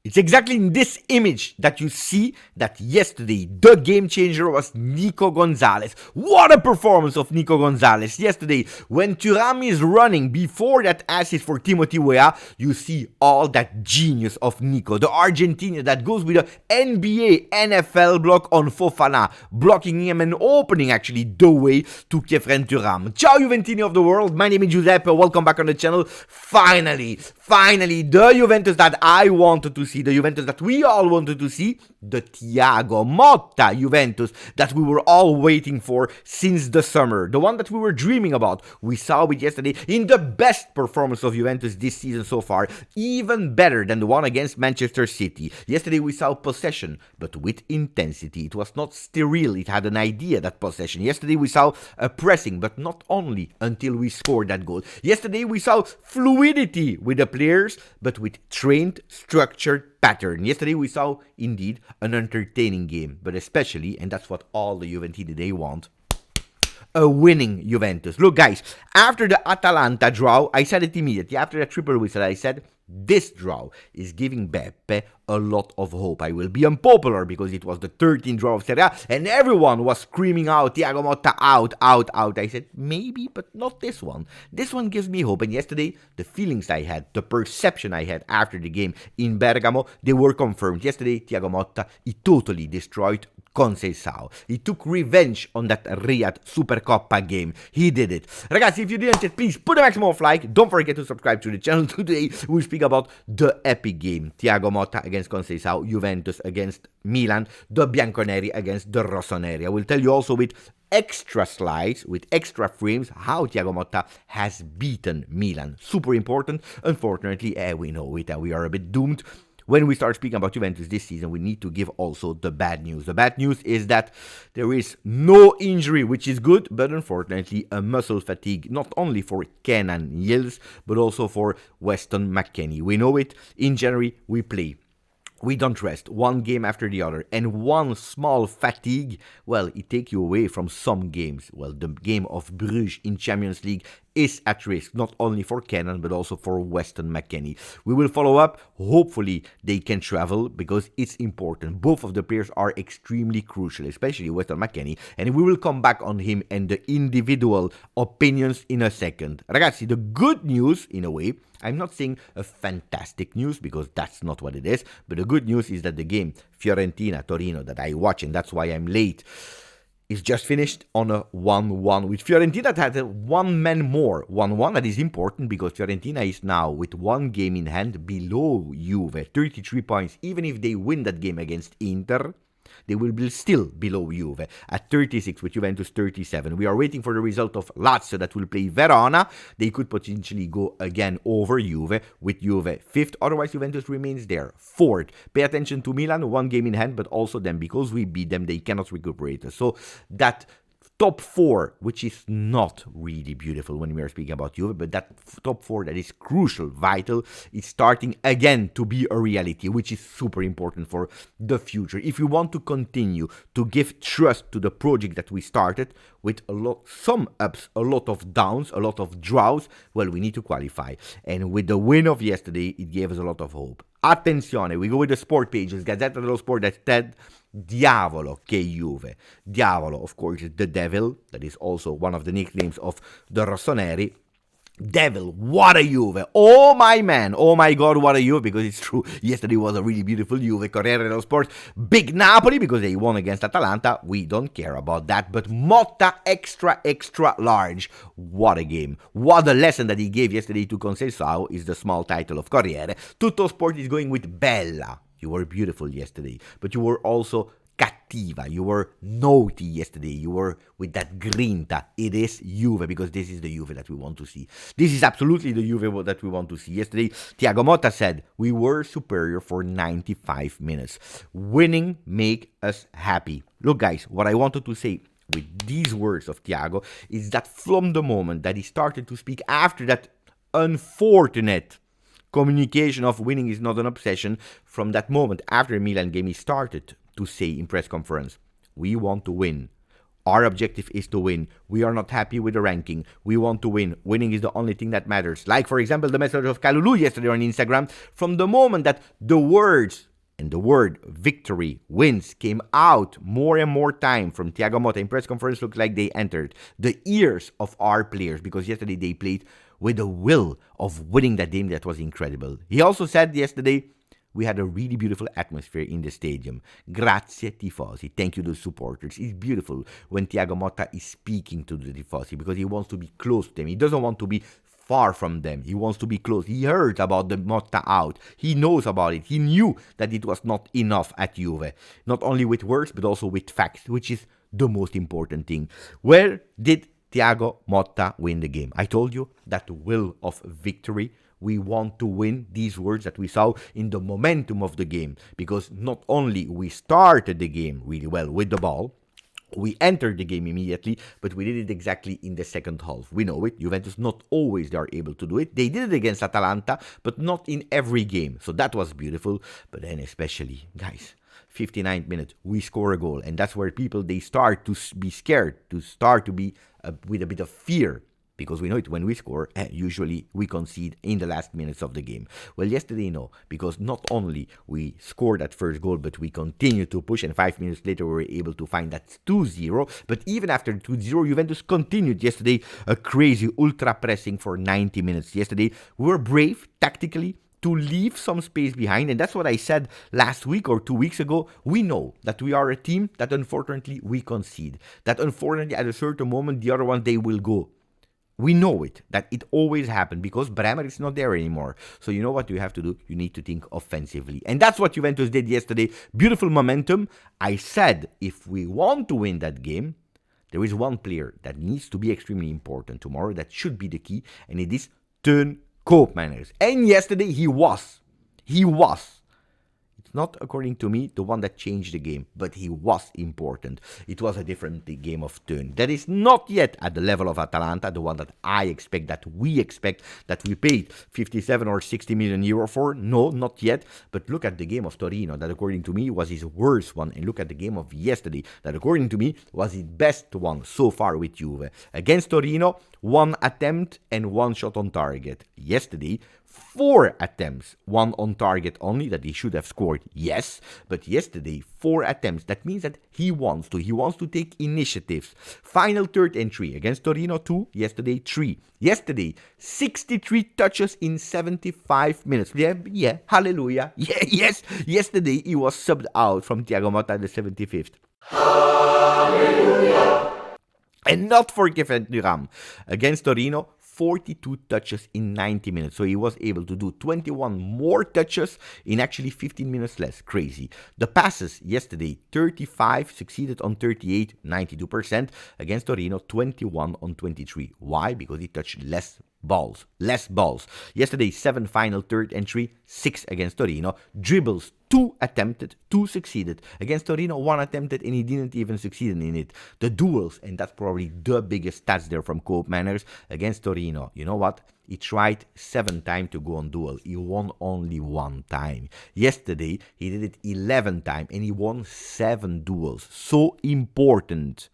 It's exactly in this image that you see that yesterday the game changer was Nico Gonzalez. What a performance of Nico Gonzalez yesterday. When Thuram is running before that assist for Timothy Weah, you see all that genius of Nico, the Argentinian that goes with an NBA NFL block on Fofana, blocking him and opening actually the way to Kefren Thuram. Ciao Juventini of the world, my name is Giuseppe, welcome back on the channel. Finally, the Juventus that I wanted to see, the Juventus that we all wanted to see, the Thiago Motta Juventus that we were all waiting for since the summer, the one that we were dreaming about. We saw it yesterday in the best performance of Juventus this season so far, even better than the one against Manchester City. Yesterday we saw possession, but with intensity. It was not sterile, it had an idea, that possession. Yesterday we saw a pressing, but not only until we scored that goal. Yesterday we saw fluidity with the players, but with trained, structured pattern. Yesterday we saw indeed an entertaining game, but especially, and that's what all the Juventini they want, a winning Juventus. Look guys, after the Atalanta draw, I said it immediately, after the triple whistle, I said, this draw is giving Beppe a lot of hope. I will be unpopular because it was the 13th draw of Serie A and everyone was screaming out, Thiago Motta out. I said, maybe, but not this one. This one gives me hope. And yesterday, the feelings I had, the perception I had after the game in Bergamo, they were confirmed. Yesterday, Thiago Motta, he totally destroyed Conceicao. He took revenge on that Riyadh Supercoppa game. He did it. Ragazzi, if you didn't yet, please put a maximum of like. Don't forget to subscribe to the channel. Today, we speak about the epic game. Thiago Motta against Conceicao, Juventus against Milan, the Bianconeri against the Rossoneri. I will tell you also with extra slides, with extra frames, how Thiago Motta has beaten Milan. Super important. Unfortunately, we know it, we are a bit doomed. When we start speaking about Juventus this season, we need to give also the bad news. The bad news is that there is no injury, which is good, but unfortunately a muscle fatigue, not only for Kenan Yildiz, but also for Weston McKennie. We know it. In January, we play. We don't rest, one game after the other, and one small fatigue, well, it takes you away from some games. Well, the game of Bruges in Champions League is at risk, not only for Kenan, but also for Weston McKennie. We will follow up. Hopefully, they can travel, because it's important. Both of the players are extremely crucial, especially Weston McKennie, and we will come back on him and the individual opinions in a second. Ragazzi, the good news, in a way, I'm not saying a fantastic news, because that's not what it is, but the good news is that the game Fiorentina-Torino that I watch, and that's why I'm late, is just finished on a 1-1 with Fiorentina that had a one man more. 1-1, that is important because Fiorentina is now with one game in hand below Juve, 33 points. Even if they win that game against Inter, they will be still below Juve at 36 with Juventus 37. We are waiting for the result of Lazio that will play Verona. They could potentially go again over Juve with Juve 5th. Otherwise, Juventus remains there 4th. Pay attention to Milan, one game in hand, but also them, because we beat them, they cannot recuperate us. So that top 4, which is not really beautiful when we are speaking about Juve, but that top 4 that is crucial, vital, is starting again to be a reality, which is super important for the future. If we want to continue to give trust to the project that we started with some ups, a lot of downs, a lot of draws, well, we need to qualify. And with the win of yesterday, it gave us a lot of hope. Attenzione, we go with the sport pages. Gazzetta dello Sport that said, Diavolo che Juve. Diavolo, of course, is the devil. That is also one of the nicknames of the Rossoneri. Devil, what a Juve. Oh my man, oh my god, what a Juve, because it's true. Yesterday was a really beautiful Juve. Corriere dello Sport, big Napoli, because they won against Atalanta. We don't care about that, but Motta extra large. What a game. What a lesson that he gave yesterday to Conceicao is the small title of Corriere. Tutto Sport is going with Bella. You were beautiful yesterday, but you were also cattiva. You were naughty yesterday. You were with that grinta. It is Juve, because this is the Juve that we want to see. This is absolutely the Juve that we want to see. Yesterday, Thiago Motta said, we were superior for 95 minutes. Winning make us happy. Look, guys, what I wanted to say with these words of Thiago is that from the moment that he started to speak after that unfortunate communication of winning is not an obsession, from that moment after the Milan game, he started to say in press conference, we want to win. Our objective is to win. We are not happy with the ranking. We want to win. Winning is the only thing that matters. Like, for example, the message of Kalulu yesterday on Instagram. From the moment that the words and the word victory, wins, came out more and more time from Thiago Motta in press conference, looked like they entered the ears of our players, because yesterday they played with the will of winning that game. That was incredible. He also said yesterday, we had a really beautiful atmosphere in the stadium. Grazie tifosi. Thank you to the supporters. It's beautiful when Thiago Motta is speaking to the tifosi, because he wants to be close to them. He doesn't want to be far from them. He wants to be close. He heard about the Motta out. He knows about it. He knew that it was not enough at Juve. Not only with words, but also with facts, which is the most important thing. Where did Thiago Motta win the game? I told you that the will of victory. We want to win, these words that we saw in the momentum of the game. Because not only we started the game really well with the ball, we entered the game immediately, but we did it exactly in the second half. We know it. Juventus, not always they are able to do it. They did it against Atalanta, but not in every game. So that was beautiful. But then especially, guys, 59th minute, we score a goal. And that's where people, they start to be scared, to start to be with a bit of fear. Because we know it, when we score, usually we concede in the last minutes of the game. Well, yesterday, no. Because not only we scored that first goal, but we continued to push. And 5 minutes later, we were able to find that 2-0. But even after 2-0, Juventus continued yesterday a crazy ultra pressing for 90 minutes. Yesterday, we were brave tactically to leave some space behind. And that's what I said last week or 2 weeks ago. We know that we are a team that unfortunately we concede. That unfortunately at a certain moment, the other one, they will go. We know it, that it always happened because Bremer is not there anymore. So you know what you have to do? You need to think offensively. And that's what Juventus did yesterday. Beautiful momentum. I said, if we want to win that game, there is one player that needs to be extremely important tomorrow. That should be the key. And it is Koopmeiners. And yesterday he was. It's not, according to me, the one that changed the game, but he was important. It was a different game of turn. That is not yet at the level of Atalanta, the one that I expect, that we expect, that we paid 57 or 60 million euro for. No, not yet. But look at the game of Torino, that according to me was his worst one. And look at the game of yesterday, that according to me was his best one so far with Juve. Against Torino, 1 attempt and 1 shot on target. Yesterday, 4 attempts, 1 on target only, that he should have scored, yes. But yesterday, 4 attempts. That means that he wants to take initiatives. Final third entry against Torino, 2. Yesterday, 3. Yesterday, 63 touches in 75 minutes. Yeah, hallelujah. Yeah, yes. Yesterday, he was subbed out from Thiago Motta at the 75th. Hallelujah. And not for Kevin Durant. Against Torino, 42 touches in 90 minutes. So he was able to do 21 more touches in actually 15 minutes less. Crazy. The passes yesterday, 35, succeeded on 38, 92%. Against Torino, 21 on 23. Why? Because he touched less balls. Yesterday, 7 final third entry, 6 against Torino. Dribbles, 2 attempted, 2 succeeded. Against Torino, 1 attempted, and he didn't even succeed in it. The duels, and that's probably the biggest stats there from Koopmeiners. Against Torino, you know what? He tried 7 times to go on duel. He won only 1 time. Yesterday, he did it 11 times, and he won 7 duels. So important.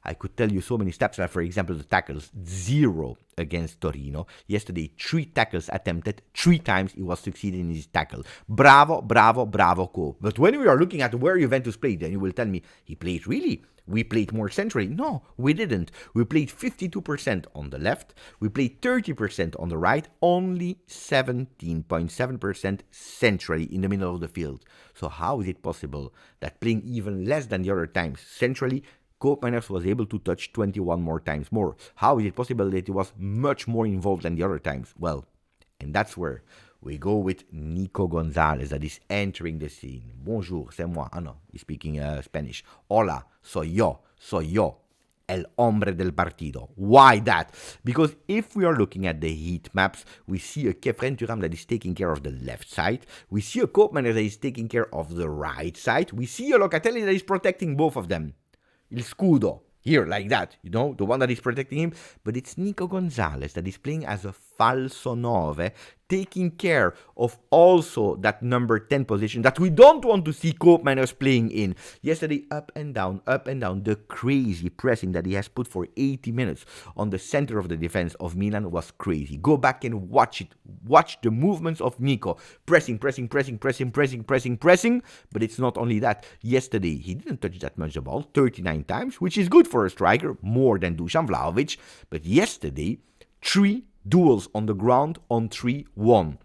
I could tell you so many stats, like for example the tackles, 0 against Torino. Yesterday, 3 tackles attempted, 3 times he was succeeding in his tackle. Bravo, Ko. But when we are looking at where Juventus played, then you will tell me, he played really? We played more centrally. No, we didn't. We played 52% on the left. We played 30% on the right. Only 17.7% centrally in the middle of the field. So how is it possible that playing even less than the other times centrally, Koopmeiners was able to touch 21 more times more? How is it possible that he was much more involved than the other times? Well, and that's where we go with Nico Gonzalez that is entering the scene. Bonjour, c'est moi. Ah no, he's speaking Spanish. Hola, soy yo, el hombre del partido. Why that? Because if we are looking at the heat maps, we see a Kefren Thuram that is taking care of the left side. We see a Koopmeiners that is taking care of the right side. We see a Locatelli that is protecting both of them. Il scudo, here, like that, you know, the one that is protecting him. But it's Nico Gonzalez that is playing as a falso 9, taking care of also that number 10 position that we don't want to see Koopmeiners playing in. Yesterday, up and down, the crazy pressing that he has put for 80 minutes on the center of the defense of Milan was crazy. Go back and watch it. Watch the movements of Nico. Pressing, but it's not only that. Yesterday, he didn't touch that much the ball, 39 times, which is good for a striker, more than Dusan Vlahovic. But yesterday, 3 duels on the ground on 3-1.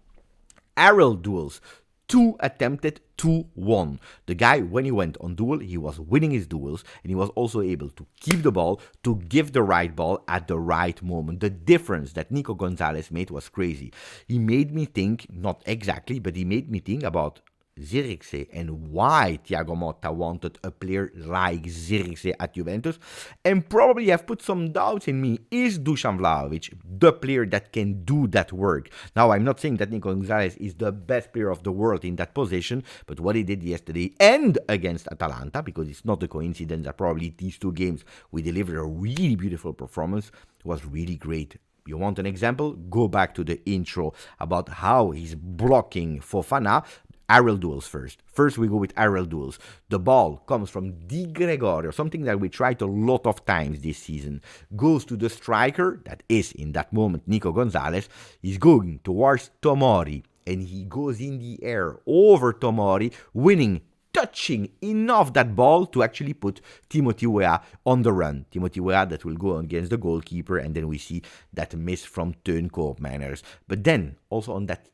Aerial duels, 2 attempted, 2 won. The guy, when he went on duel, he was winning his duels, and he was also able to keep the ball, to give the right ball at the right moment. The difference that Nico Gonzalez made was crazy. He made me think, not exactly, but he made me think about Zirkzee and why Thiago Motta wanted a player like Zirkzee at Juventus, and probably have put some doubts in me. Is Dusan Vlahovic the player that can do that work? Now, I'm not saying that Nico Gonzalez is the best player of the world in that position, but what he did yesterday and against Atalanta, because it's not a coincidence that probably these 2 games we delivered a really beautiful performance, was really great. You want an example? Go back to the intro about how he's blocking Fofana. Aerial duels first. First we go with aerial duels. The ball comes from Di Gregorio, something that we tried a lot of times this season. Goes to the striker, that is in that moment Nico Gonzalez. He's going towards Tomori, and he goes in the air over Tomori, winning, touching enough that ball to actually put Timothy Weah on the run. Timothy Weah that will go against the goalkeeper, and then we see that miss from Teun Koopmeiners. But then, also on that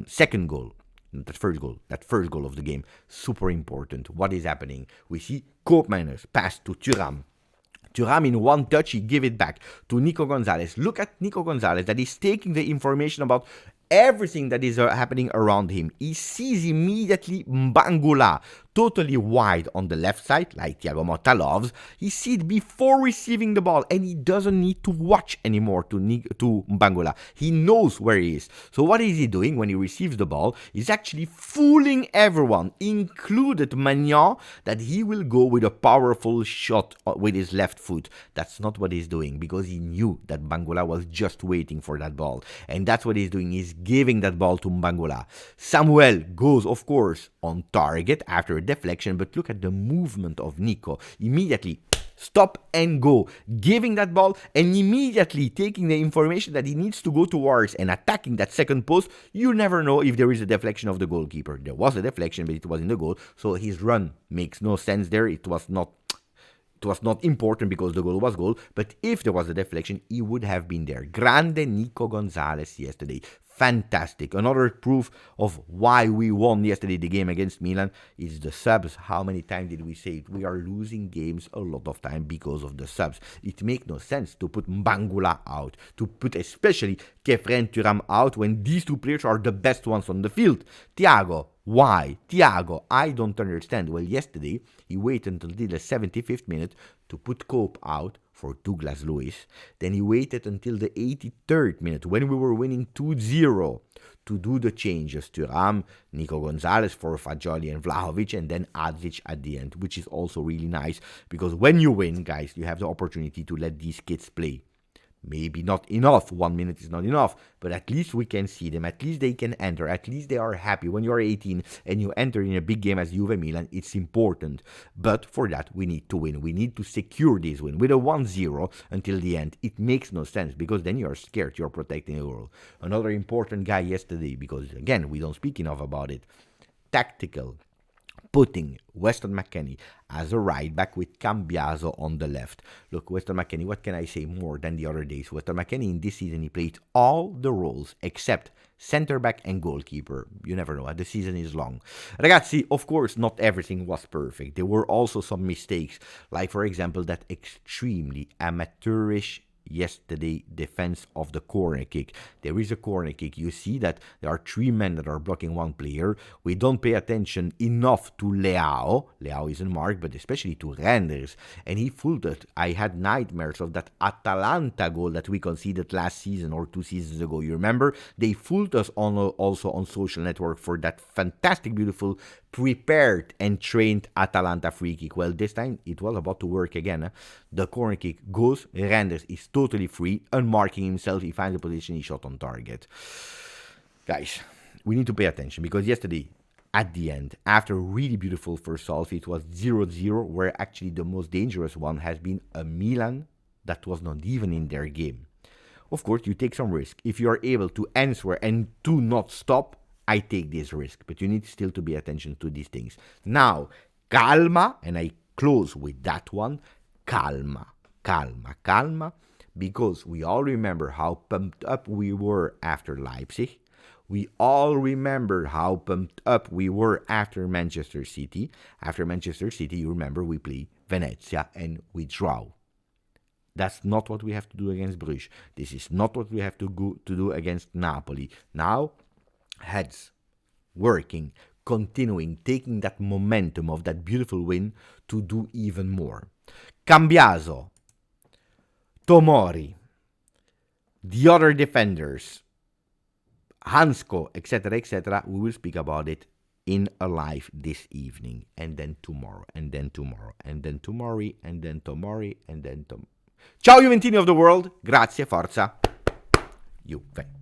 second goal, that first goal of the game, super important. What is happening? We see Koopmeiners pass to Thuram. Thuram in one touch, he give it back to Nico Gonzalez. Look at Nico Gonzalez that is taking the information about everything that is happening around him. He sees immediately Mbangula totally wide on the left side, like Thiago Motta loves. He sees it before receiving the ball, and he doesn't need to watch anymore to Mbangula. He knows where he is. So what is he doing when he receives the ball? He's actually fooling everyone, included Magnan, that he will go with a powerful shot with his left foot. That's not what he's doing, because he knew that Mbangula was just waiting for that ball. And that's what he's doing. He's giving that ball to Mbangula. Samuel goes, of course, on target after a deflection, but look at the movement of Nico. Immediately stop and go, giving that ball and immediately taking the information that he needs to go towards and attacking that second post. You never know if there is a deflection of the goalkeeper. There was a deflection, but it was in the goal, so his run makes no sense there. It was not important because the goal was goal, but if there was a deflection, he would have been there. Grande Nico Gonzalez yesterday. Fantastic. Another proof of why we won yesterday the game against Milan is the subs. How many times did we say it? We are losing games a lot of time because of the subs. It makes no sense to put Mbangula out, to put especially Kefren Thuram out when these 2 players are the best ones on the field. Thiago, why? Thiago, I don't understand. Well, yesterday he waited until the 75th minute to put Cope out for Douglas Luiz. Then he waited until the 83rd minute when we were winning 2-0 to do the changes. Thuram, Nico Gonzalez for Fagioli and Vlahovic, and then Adzic at the end, which is also really nice because when you win, guys, you have the opportunity to let these kids play. Maybe not enough, 1 minute is not enough, but at least we can see them, at least they can enter, at least they are happy. When you are 18 and you enter in a big game as Juve Milan, it's important. But for that, we need to win. We need to secure this win. With a 1-0 until the end, it makes no sense because then you are scared, you're protecting the goal. Another important guy yesterday, because again, we don't speak enough about it, tactical. Putting Weston McKennie as a right back with Cambiaso on the left. Look, Weston McKennie, what can I say more than the other days? Weston McKennie in this season, he played all the roles except center back and goalkeeper. You never know, the season is long. Ragazzi, of course, not everything was perfect. There were also some mistakes, like for example, that extremely amateurish yesterday defense of the corner kick. There is a corner kick. You see that there are 3 men that are blocking 1 player. We don't pay attention enough to Leao. Leao isn't marked, but especially to Reinders. And he fooled it. I had nightmares of that Atalanta goal that we conceded last season or 2 seasons ago. You remember? They fooled us also on social network for that fantastic, beautiful, prepared and trained Atalanta free kick. Well, this time it was about to work again. The corner kick goes, Reinders is totally free, unmarking himself, he finds the position, he shot on target. Guys, we need to pay attention because yesterday, at the end, after a really beautiful first half, it was 0-0, where actually the most dangerous one has been a Milan that was not even in their game. Of course, you take some risk. If you are able to answer and to not stop, I take this risk. But you need still to pay attention to these things. Now, calma, and I close with that one. Calma, calma, calma, because we all remember how pumped up we were after Leipzig. We all remember how pumped up we were after Manchester City. After Manchester City, you remember we play Venezia and we draw. That's not what we have to do against Bruges. This is not what we have to do against Napoli. Now, heads, working, continuing, taking that momentum of that beautiful win to do even more. Cambiaso, Tomori, the other defenders, Hansko, etc., we will speak about it in a live this evening, and then tomorrow, and then tomorrow, and then tomorrow, and then tomorrow, and then tomorrow. Ciao Juventini of the world, grazie, forza, Juve.